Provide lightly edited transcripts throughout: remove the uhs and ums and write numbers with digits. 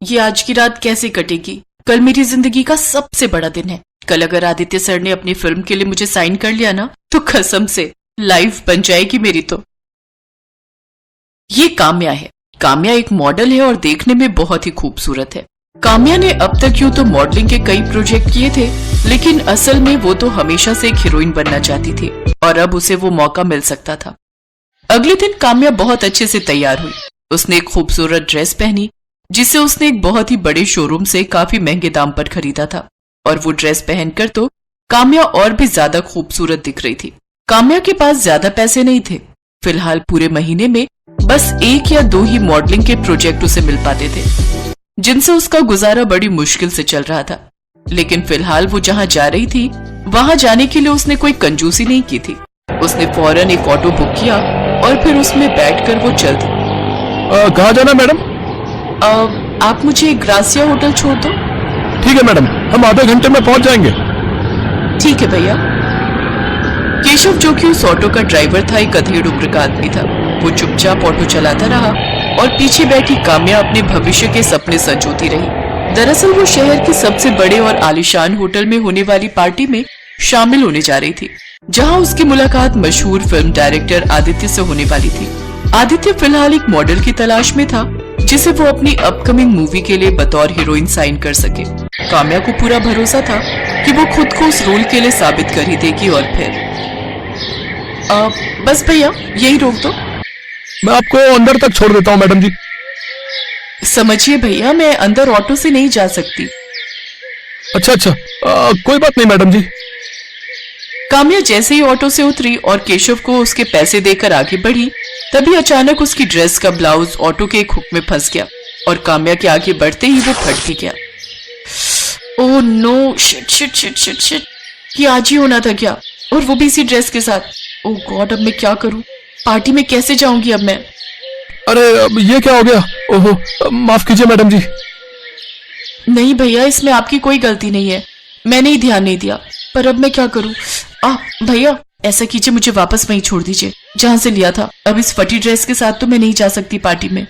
ये आज की रात कैसे कटेगी? कल मेरी जिंदगी का सबसे बड़ा दिन है। कल अगर आदित्य सर ने अपनी फिल्म के लिए मुझे साइन कर लिया ना, तो कसम से लाइफ बन जाएगी मेरी तो। ये काम्या है। काम्या एक मॉडल है और देखने में बहुत ही खूबसूरत है। काम्या ने अब तक यूं तो मॉडलिंग के कई प्रोजेक्ट किए थे, लेकिन असल में वो तो हमेशा से एक हीरोइन बनना चाहती थी और अब उसे वो मौका मिल सकता था। अगले दिन काम्या बहुत अच्छे से तैयार हुई। उसने एक खूबसूरत ड्रेस पहनी जिसे उसने एक बहुत ही बड़े शोरूम से काफी महंगे दाम पर खरीदा था, और वो ड्रेस पहनकर तो काम्या और भी ज्यादा खूबसूरत दिख रही थी। काम्या के पास ज्यादा पैसे नहीं थे। फिलहाल पूरे महीने में बस 1 या 2 ही मॉडलिंग के प्रोजेक्ट उसे मिल पाते थे, जिनसे उसका गुजारा बड़ी मुश्किल से चल रहा था। लेकिन फिलहाल वो जहाँ जा रही थी वहां जाने के लिए उसने कोई कंजूसी नहीं की थी। उसने फौरन एक ऑटो बुक किया और फिर उसमें बैठकर वो चल दी। कहाँ जाना मैडम? आप मुझे ग्रासिया होटल छोड़ दो। ठीक है मैडम, हम आधे घंटे में पहुंच जाएंगे। ठीक है भैया। केशव, जो कि उस ऑटो का ड्राइवर था, एक अधेड़ उम्र का आदमी था। वो चुपचाप ऑटो चलाता रहा और पीछे बैठी काम्या अपने भविष्य के सपने संजोती रही। दरअसल वो शहर के सबसे बड़े और आलीशान होटल में होने वाली पार्टी में शामिल होने जा रही थी, जहां उसकी मुलाकात मशहूर फिल्म डायरेक्टर आदित्य से होने वाली थी। आदित्य फिलहाल एक मॉडल की तलाश में था जिसे वो अपनी अपकमिंग मूवी के लिए बतौर हीरोइन साइन कर सके। काम्या को पूरा भरोसा था कि वो खुद को उस रोल के लिए साबित कर ही देगी। और फिर बस भैया यही रोक दो। मैं आपको अंदर तक छोड़ देता हूँ मैडम जी। समझिए भैया, मैं अंदर ऑटो से नहीं जा सकती। अच्छा, कोई बात नहीं मैडम जी। काम्या जैसे ही ऑटो से उतरी और केशव को उसके पैसे देकर आगे बढ़ी, तभी अचानक उसकी ड्रेस का ब्लाउज ऑटो के एक हुक में फंस गया और काम्या के आगे बढ़ते ही वो फट भी गया। Oh no, shit shit shit shit shit, ये आज ही होना था क्या? और वो भी इसी ड्रेस के साथ। ओह गॉड, अब मैं क्या करूं? पार्टी में कैसे जाऊंगी अब मैं? अरे ये क्या हो गया? ओहो, माफ कीजिए मैडम जी। नहीं भैया, इसमें आपकी कोई गलती नहीं है, मैंने ही ध्यान नहीं दिया। पर अब मैं क्या करूं? भैया ऐसा कीजिए, मुझे वापस वहीं छोड़ दीजिए जहां से लिया था। अब इस फटी ड्रेस के साथ तो मैं नहीं जा सकती पार्टी में।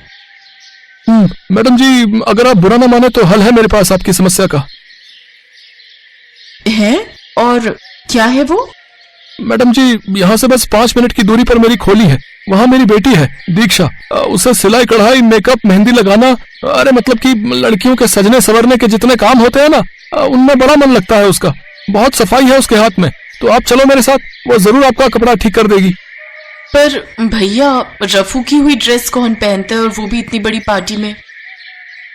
मैडम जी, अगर आप बुरा ना माने तो हल है मेरे पास आपकी समस्या का। है? और क्या है वो? मैडम जी, यहाँ से बस 5 मिनट की दूरी पर मेरी खोली है। वहाँ मेरी बेटी है दीक्षा। उसे सिलाई कढ़ाई, मेकअप, मेहंदी लगाना, अरे मतलब कि लड़कियों के सजने संवरने के जितने काम होते हैं ना, उनमें बड़ा मन लगता है उसका। बहुत सफाई है उसके हाथ में। तो आप चलो मेरे साथ, वो जरूर आपका कपड़ा ठीक कर देगी। पर भैया, रफू की हुई ड्रेस कौन पहनता है, और वो भी इतनी बड़ी पार्टी में?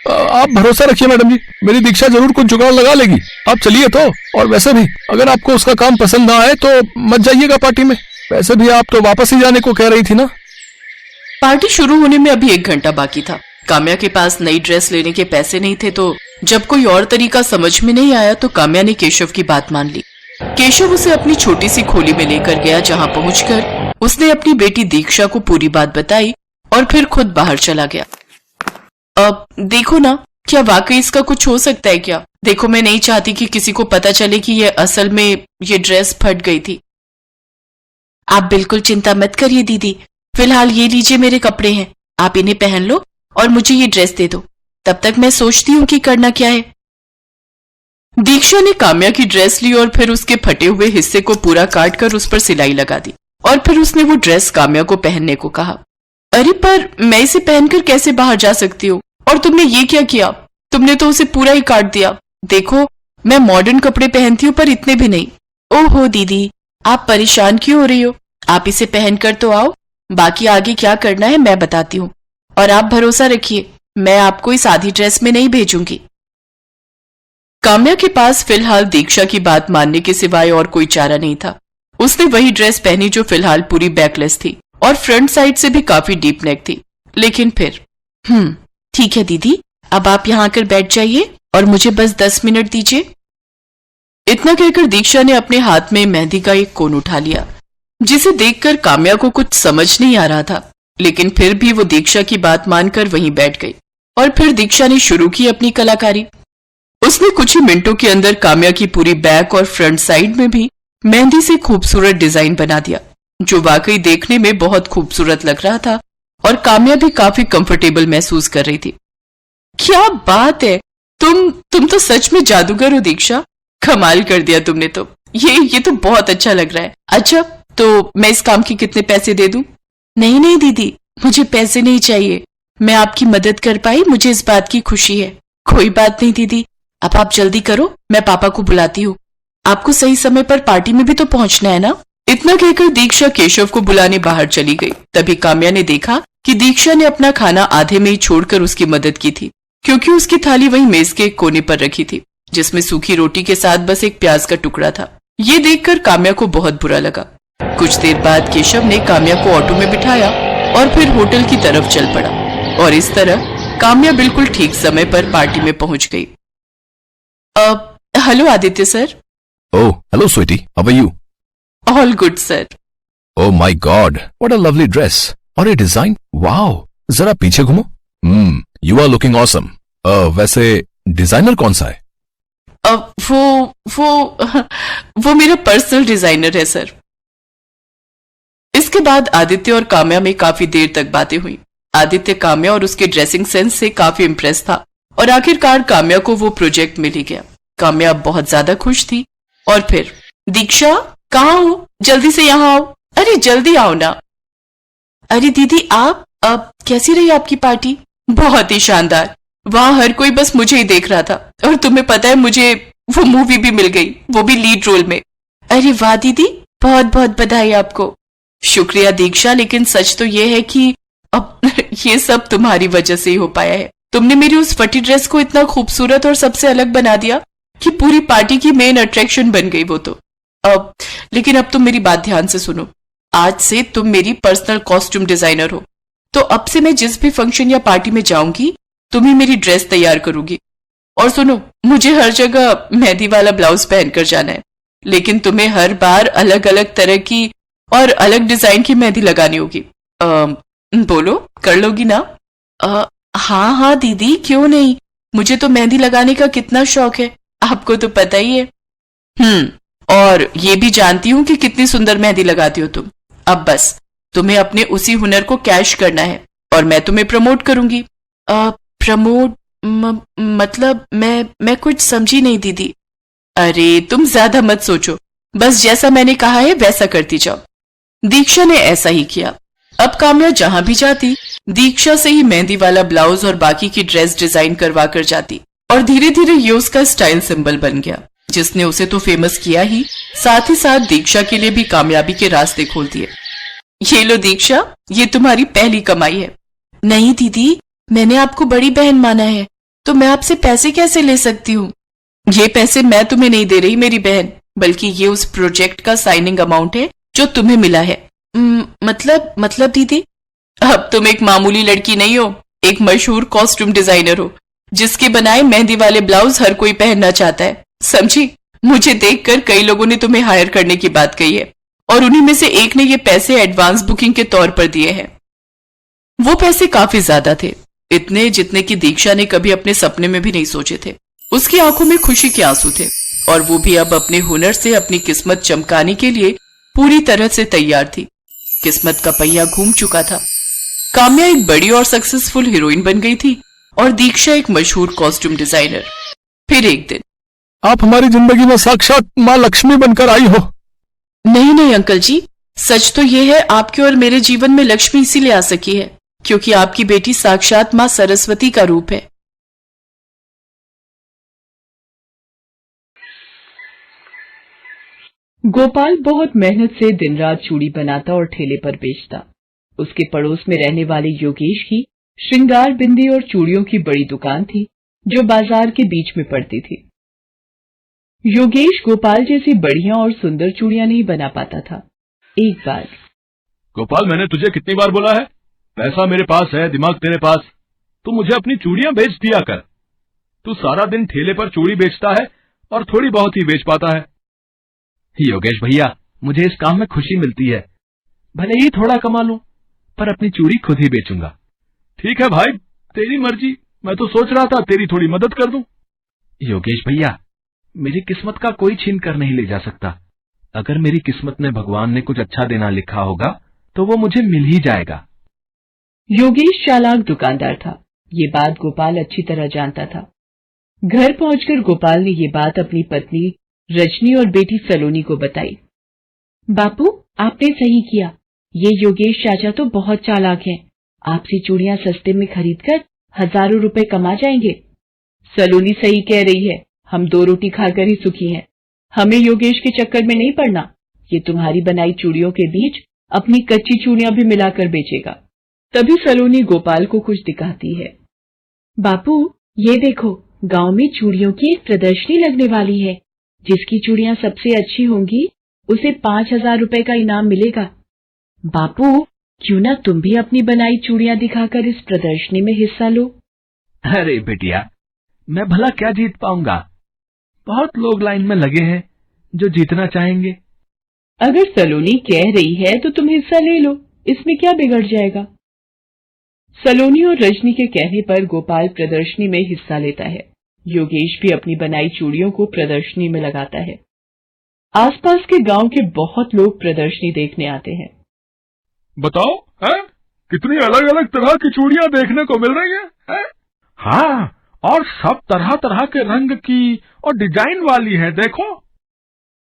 आप भरोसा रखिए मैडम जी, मेरी दीक्षा जरूर कुछ जुगाड़ लगा लेगी। आप चलिए तो। और वैसे भी अगर आपको उसका काम पसंद ना आए तो मत जाइएगा पार्टी में। वैसे भी आप तो वापस ही जाने को कह रही थी ना। पार्टी शुरू होने में अभी 1 घंटा बाकी था। काम्या के पास नई ड्रेस लेने के पैसे नहीं थे, तो जब कोई और तरीका समझ में नहीं आया तो काम्या ने केशव की बात मान ली। केशव उसे अपनी छोटी सी खोली में लेकर गया, जहाँ पहुंचकर उसने अपनी बेटी दीक्षा को पूरी बात बताई और फिर खुद बाहर चला गया। अब देखो ना, क्या वाकई इसका कुछ हो सकता है क्या? देखो, मैं नहीं चाहती कि किसी को पता चले कि ये असल में ये ड्रेस फट गई थी। आप बिल्कुल चिंता मत करिए दीदी, फिलहाल ये लीजिए मेरे कपड़े हैं, आप इन्हें पहन लो और मुझे ये ड्रेस दे दो। तब तक मैं सोचती हूँ कि करना क्या है। दीक्षा ने काम्या की ड्रेस ली और फिर उसके फटे हुए हिस्से को पूरा काट कर उस पर सिलाई लगा दी, और फिर उसने वो ड्रेस काम्या को पहनने को कहा। अरे पर मैं इसे पहनकर कैसे बाहर जा सकती हूँ? और तुमने ये क्या किया? तुमने तो उसे पूरा ही काट दिया। देखो, मैं मॉडर्न कपड़े पहनती हूँ पर इतने भी नहीं। ओहो दीदी, आप परेशान क्यों हो रही हो? आप इसे पहनकर तो आओ, बाकी आगे क्या करना है मैं बताती हूँ। और आप भरोसा रखिए, मैं आपको इस आधी ड्रेस में नहीं भेजूंगी। काम्या के पास फिलहाल दीक्षा की बात मानने के सिवाय और कोई चारा नहीं था। उसने वही ड्रेस पहनी जो फिलहाल पूरी बैकलेस थी और फ्रंट साइड से भी काफी डीप नेक थी। लेकिन फिर ठीक है दीदी, अब आप यहाँ आकर बैठ जाइए और मुझे बस 10 मिनट दीजिए। इतना कहकर दीक्षा ने अपने हाथ में मेहंदी का एक कोन उठा लिया, जिसे देखकर काम्या को कुछ समझ नहीं आ रहा था। लेकिन फिर भी वो दीक्षा की बात मानकर वहीं बैठ गई और फिर दीक्षा ने शुरू की अपनी कलाकारी। उसने कुछ ही मिनटों के अंदर काम्या की पूरी बैक और फ्रंट साइड में भी मेहंदी से खूबसूरत डिजाइन बना दिया, जो वाकई देखने में बहुत खूबसूरत लग रहा था और काम्या भी काफी कंफर्टेबल महसूस कर रही थी। क्या बात है, तुम तो सच में जादूगर हो दीक्षा। कमाल कर दिया तुमने तो। ये तो बहुत अच्छा लग रहा है। अच्छा, तो मैं इस काम के कितने पैसे दे दूं? नहीं नहीं दीदी, मुझे पैसे नहीं चाहिए। मैं आपकी मदद कर पाई, मुझे इस बात की खुशी है। कोई बात नहीं दीदी, अब आप जल्दी करो, मैं पापा को बुलाती हूँ। आपको सही समय पर पार्टी में भी तो पहुंचना है ना। इतना कहकर दीक्षा केशव को बुलाने बाहर चली गई। तभी काम्या ने देखा कि दीक्षा ने अपना खाना आधे में ही छोड़कर उसकी मदद की थी, क्योंकि उसकी थाली वहीं मेज के एक कोने पर रखी थी, जिसमें सूखी रोटी के साथ बस एक प्याज का टुकड़ा था। ये देखकर काम्या को बहुत बुरा लगा। कुछ देर बाद केशव ने काम्या को ऑटो में बिठाया और फिर होटल की तरफ चल पड़ा, और इस तरह काम्या बिल्कुल ठीक समय पर पार्टी में पहुंच गई। Hello Aditya sir. Oh, hello sweetie, how are you? All good sir. Oh my God, what a lovely dress और ये डिजाइन, वाओ। जरा पीछे घूमो। You are looking awesome. वैसे डिजाइनर कौन सा है? वो मेरा पर्सनल डिजाइनर है सर। इसके बाद आदित्य और काम्या में काफी देर तक बातें हुई। आदित्य काम्या और उसके ड्रेसिंग सेंस से काफी इम्प्रेस था, और आखिरकार काम्या को वो प्रोजेक्ट मिल ही गया। काम्या अब बहुत ज्यादा खुश थी। और फिर, दीक्षा कहाँ हो? जल्दी से यहाँ आओ। अरे जल्दी आओ ना। अरे दीदी आप, अब कैसी रही आपकी पार्टी? बहुत ही शानदार। वहां हर कोई बस मुझे ही देख रहा था, और तुम्हें पता है मुझे वो मूवी भी मिल गई, वो भी लीड रोल में। अरे वाह दीदी, बहुत बहुत बधाई आपको। शुक्रिया दीक्षा, लेकिन सच तो ये है कि अब ये सब तुम्हारी वजह से ही हो पाया है। तुमने मेरी उस फटी ड्रेस को इतना खूबसूरत और सबसे अलग बना दिया कि पूरी पार्टी की मेन अट्रैक्शन बन गई वो तो। लेकिन अब तुम मेरी बात ध्यान से सुनो। आज से तुम मेरी पर्सनल कॉस्ट्यूम डिजाइनर हो, तो अब से मैं जिस भी फंक्शन या पार्टी में जाऊंगी, तुम ही मेरी ड्रेस तैयार करोगी। और सुनो, मुझे हर जगह मेहंदी वाला ब्लाउज पहनकर जाना है, लेकिन तुम्हें हर बार अलग अलग तरह की और अलग डिजाइन की मेहंदी लगानी होगी। बोलो, कर लोगी ना? हाँ हाँ दीदी, क्यों नहीं। मुझे तो मेहंदी लगाने का कितना शौक है, आपको तो पता ही है। और ये भी जानती हूँ कि कितनी सुंदर मेहंदी लगाती हो तुम। अब बस तुम्हें अपने उसी हुनर को कैश करना है, और मैं तुम्हें प्रमोट करूंगी। प्रमोट मतलब मैं कुछ समझी नहीं दीदी। अरे तुम ज्यादा मत सोचो, बस जैसा मैंने कहा है वैसा करती जाओ। दीक्षा ने ऐसा ही किया। अब काम्या जहां भी जाती, दीक्षा से ही मेहंदी वाला ब्लाउज और बाकी की ड्रेस डिजाइन करवा कर जाती, और धीरे धीरे ये उसका स्टाइल सिंबल बन गया, जिसने उसे तो फेमस किया ही, साथ ही साथ दीक्षा के लिए भी कामयाबी के रास्ते खोल दिए। ये लो दीक्षा, ये तुम्हारी पहली कमाई है। नहीं दीदी, मैंने आपको बड़ी बहन माना है, तो मैं आपसे पैसे कैसे ले सकती हूँ? ये पैसे मैं तुम्हें नहीं दे रही मेरी बहन, बल्कि ये उस प्रोजेक्ट का साइनिंग अमाउंट है जो तुम्हें मिला है। मतलब दीदी, अब तुम एक मामूली लड़की नहीं हो, एक मशहूर कॉस्ट्यूम डिजाइनर हो, जिसके बनाए मेहंदी वाले ब्लाउज हर कोई पहनना चाहता है, समझी? मुझे देखकर कई लोगों ने तुम्हें हायर करने की बात कही है, और उन्हीं में से एक ने ये पैसे एडवांस बुकिंग के तौर पर दिए हैं। वो पैसे काफी ज्यादा थे, इतने जितने की दीक्षा ने कभी अपने सपने में भी नहीं सोचे थे। उसकी आंखों में खुशी के आंसू थे, और वो भी अब अपने हुनर से अपनी किस्मत चमकाने के लिए पूरी तरह से तैयार थी। किस्मत का पहिया घूम चुका था। काम्या एक बड़ी और सक्सेसफुल हीरोइन बन गई थी, और दीक्षा एक मशहूर कॉस्ट्यूम डिजाइनर। फिर एक दिन, आप हमारी जिंदगी में साक्षात माँ लक्ष्मी बनकर आई हो। नहीं अंकल जी, सच तो ये है, आपके और मेरे जीवन में लक्ष्मी इसीलिए आ सकी है क्योंकि आपकी बेटी साक्षात माँ सरस्वती का रूप है। गोपाल बहुत मेहनत से दिन रात चूड़ी बनाता और ठेले पर बेचता। उसके पड़ोस में रहने वाले योगेश की श्रृंगार बिंदी और चूड़ियों की बड़ी दुकान थी, जो बाजार के बीच में पड़ती थी। योगेश गोपाल जैसी बढ़िया और सुंदर चूड़ियां नहीं बना पाता था। एक बार, गोपाल, मैंने तुझे कितनी बार बोला है, पैसा मेरे पास है, दिमाग तेरे पास, तू मुझे अपनी चूड़ियां बेच दिया कर। तू सारा दिन ठेले पर चूड़ी बेचता है और थोड़ी बहुत ही बेच पाता है। योगेश भैया, मुझे इस काम में खुशी मिलती है, भले ही थोड़ा कमा लूं, पर अपनी चूड़ी खुद ही बेचूंगा। ठीक है भाई, तेरी मर्जी। मैं तो सोच रहा था तेरी थोड़ी मदद कर दूं। योगेश भैया, मेरी किस्मत का कोई छीन कर नहीं ले जा सकता। अगर मेरी किस्मत में भगवान ने कुछ अच्छा देना लिखा होगा, तो वो मुझे मिल ही जाएगा। योगेश चालाक दुकानदार था। ये बात गोपाल अच्छी तरह जानता था। घर पहुंचकर गोपाल ने ये बात अपनी पत्नी रजनी और बेटी सलोनी को बताई। बापू, आपने सही किया। ये योगेश चाचा तो बहुत चालाक हैं। आपसे चूड़ियां सस्ते में खरीदकर हजारों रुपए कमा जाएंगे। सलोनी सही कह रही है, हम 2 रोटी खाकर ही सुखी हैं। हमें योगेश के चक्कर में नहीं पड़ना। ये तुम्हारी बनाई चूड़ियों के बीच अपनी कच्ची चूड़ियां भी मिलाकर बेचेगा। तभी सलोनी गोपाल को कुछ दिखाती है। बापू, ये देखो, गांव में चूड़ियों की एक प्रदर्शनी लगने वाली है। जिसकी चूड़ियां सबसे अच्छी होंगी उसे 5,000 रुपए का इनाम मिलेगा। बापू, क्यों ना तुम भी अपनी बनाई चूड़ियां दिखाकर इस प्रदर्शनी में हिस्सा लो। अरे बिटिया, मैं भला क्या जीत पाऊंगा? बहुत लोग लाइन में लगे हैं जो जीतना चाहेंगे। अगर सलोनी कह रही है तो तुम हिस्सा ले लो, इसमें क्या बिगड़ जाएगा। सलोनी और रजनी के कहने पर गोपाल प्रदर्शनी में हिस्सा लेता है। योगेश भी अपनी बनाई चूड़ियों को प्रदर्शनी में लगाता है। आसपास के गांव के बहुत लोग प्रदर्शनी देखने आते हैं। बताओ, हैं? कितनी अलग अलग तरह की चूड़ियां देखने को मिल रही हैं? हाँ, और सब तरह तरह के रंग की और डिजाइन वाली है, देखो।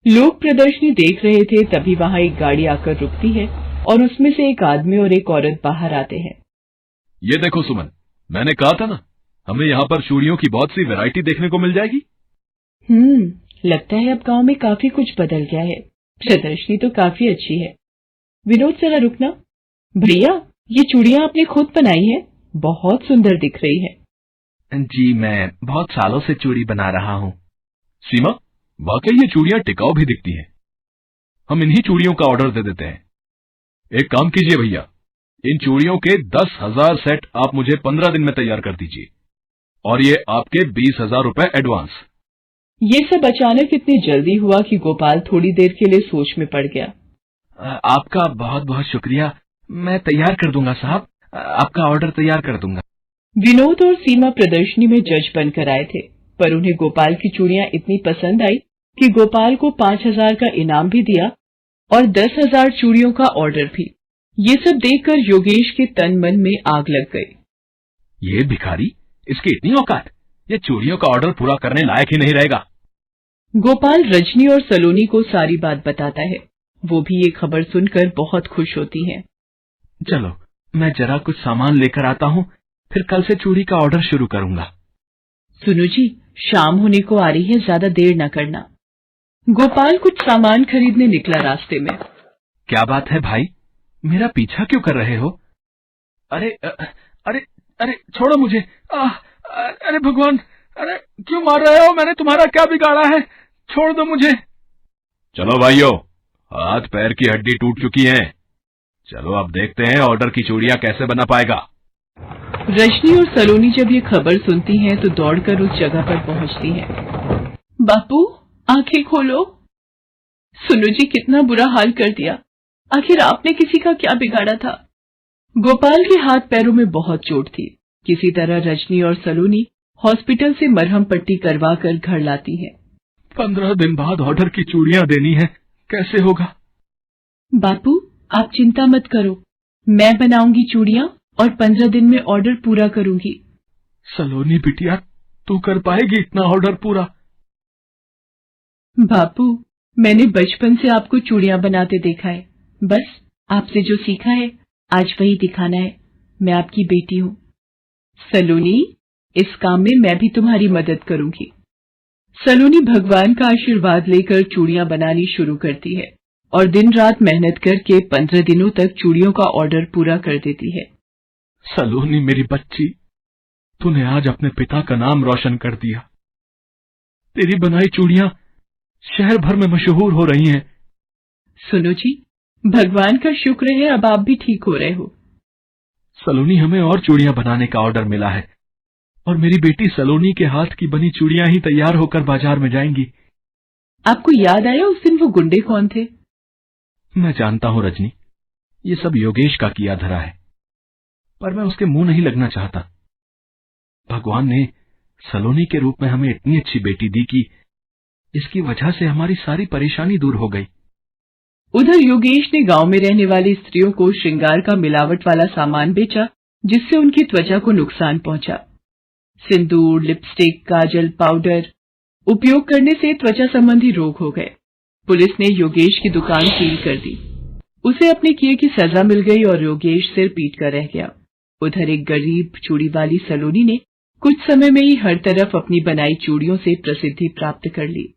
लोग प्रदर्शनी देख रहे थे, तभी वहां एक गाड़ी आकर रुकती है और उसमें से एक आदमी और एक औरत बाहर आते हैं। ये देखो सुमन, मैंने कहा था ना, हमें यहाँ पर चूड़ियों की बहुत सी वैरायटी देखने को मिल जाएगी। लगता है अब गांव में काफी कुछ बदल गया है। प्रदर्शनी तो काफी अच्छी है। विनोद, जरा रुकना। भैया, ये चूड़ियां आपने खुद बनाई हैं? बहुत सुंदर दिख रही है। जी, मैं बहुत सालों से चूड़ी बना रहा हूँ। सीमा, वाकई ये चूड़ियां टिकाऊ भी दिखती हैं। हम इन्हीं चूड़ियों का ऑर्डर दे देते हैं। एक काम कीजिए भैया, इन चूड़ियों के 10,000 सेट आप मुझे 15 दिन में तैयार कर दीजिए, और ये आपके 20,000 रुपए एडवांस। ये सब अचानक इतनी जल्दी हुआ कि गोपाल थोड़ी देर के लिए सोच में पड़ गया। आपका बहुत बहुत शुक्रिया। मैं तैयार कर दूंगा साहब, आपका ऑर्डर तैयार कर दूंगा। विनोद और सीमा प्रदर्शनी में जज बनकर आए थे, पर उन्हें गोपाल की चूड़ियां इतनी पसंद आई कि गोपाल को 5,000 का इनाम भी दिया और 10,000 चूड़ियों का ऑर्डर भी। ये सब देखकर योगेश के तन मन में आग लग गई। ये भिखारी, इसकी इतनी औकात, ये चूड़ियों का ऑर्डर पूरा करने लायक ही नहीं रहेगा। गोपाल रजनी और सलोनी को सारी बात बताता है। वो भी ये खबर सुनकर बहुत खुश होती हैं। चलो, मैं जरा कुछ सामान लेकर आता हूँ, फिर कल से चूड़ी का ऑर्डर शुरू करूंगा। सुनो जी, शाम होने को आ रही है, ज्यादा देर न करना। गोपाल कुछ सामान खरीदने निकला रास्ते में। क्या बात है भाई, मेरा पीछा क्यों कर रहे हो? अरे अरे अरे छोड़ो मुझे। अरे भगवान, अरे क्यों मार रहे हो? मैंने तुम्हारा क्या बिगाड़ा है? छोड़ दो मुझे। चलो भाइयों, हाथ पैर की हड्डी टूट चुकी है। चलो अब देखते हैं ऑर्डर की चूड़ियां कैसे बना पाएगा। रजनी और सलोनी जब ये खबर सुनती हैं तो दौड़कर उस जगह पर पहुंचती हैं। बापू, आंखें खोलो। सुनो जी, कितना बुरा हाल कर दिया। आखिर आपने किसी का क्या बिगाड़ा था? गोपाल के हाथ पैरों में बहुत चोट थी। किसी तरह रजनी और सलोनी हॉस्पिटल से मरहम पट्टी करवा कर घर लाती हैं। 15 दिन बाद ऑर्डर की चूड़ियां देनी है, कैसे होगा? बापू, आप चिंता मत करो, मैं बनाऊंगी चूड़ियां और 15 दिन में ऑर्डर पूरा करूंगी। सलोनी बिटिया, तू कर पाएगी इतना ऑर्डर पूरा? बापू, मैंने बचपन से आपको चूड़ियां बनाते देखा है। बस आपसे जो सीखा है आज वही दिखाना है। मैं आपकी बेटी हूँ। सलोनी, इस काम में मैं भी तुम्हारी मदद करूंगी। सलोनी भगवान का आशीर्वाद लेकर चूड़ियां बनानी शुरू करती है और दिन रात मेहनत करके 15 दिनों तक चूड़ियों का ऑर्डर पूरा कर देती है। सलोनी मेरी बच्ची, तूने आज अपने पिता का नाम रोशन कर दिया। तेरी बनाई चूड़ियां शहर भर में मशहूर हो रही हैं। सुनो जी, भगवान का शुक्र है अब आप भी ठीक हो रहे हो। सलोनी, हमें और चूड़ियां बनाने का ऑर्डर मिला है और मेरी बेटी सलोनी के हाथ की बनी चूड़ियां ही तैयार होकर बाजार में जाएंगी। आपको याद आया उस दिन वो गुंडे कौन थे? मैं जानता हूं रजनी, ये सब योगेश का किया धरा है, पर मैं उसके मुंह नहीं लगना चाहता। भगवान ने सलोनी के रूप में हमें इतनी अच्छी बेटी दी कि इसकी वजह से हमारी सारी परेशानी दूर हो गई। उधर योगेश ने गांव में रहने वाली स्त्रियों को श्रृंगार का मिलावट वाला सामान बेचा, जिससे उनकी त्वचा को नुकसान पहुंचा। सिंदूर, लिपस्टिक, काजल, पाउडर उपयोग करने से त्वचा संबंधी रोग हो गए। पुलिस ने योगेश की दुकान सील कर दी। उसे अपने किए की सजा मिल गई और योगेश सिर पीट कर रह गया। उधर एक गरीब चूड़ी वाली सलोनी ने कुछ समय में ही हर तरफ अपनी बनाई चूड़ियों से प्रसिद्धि प्राप्त कर ली।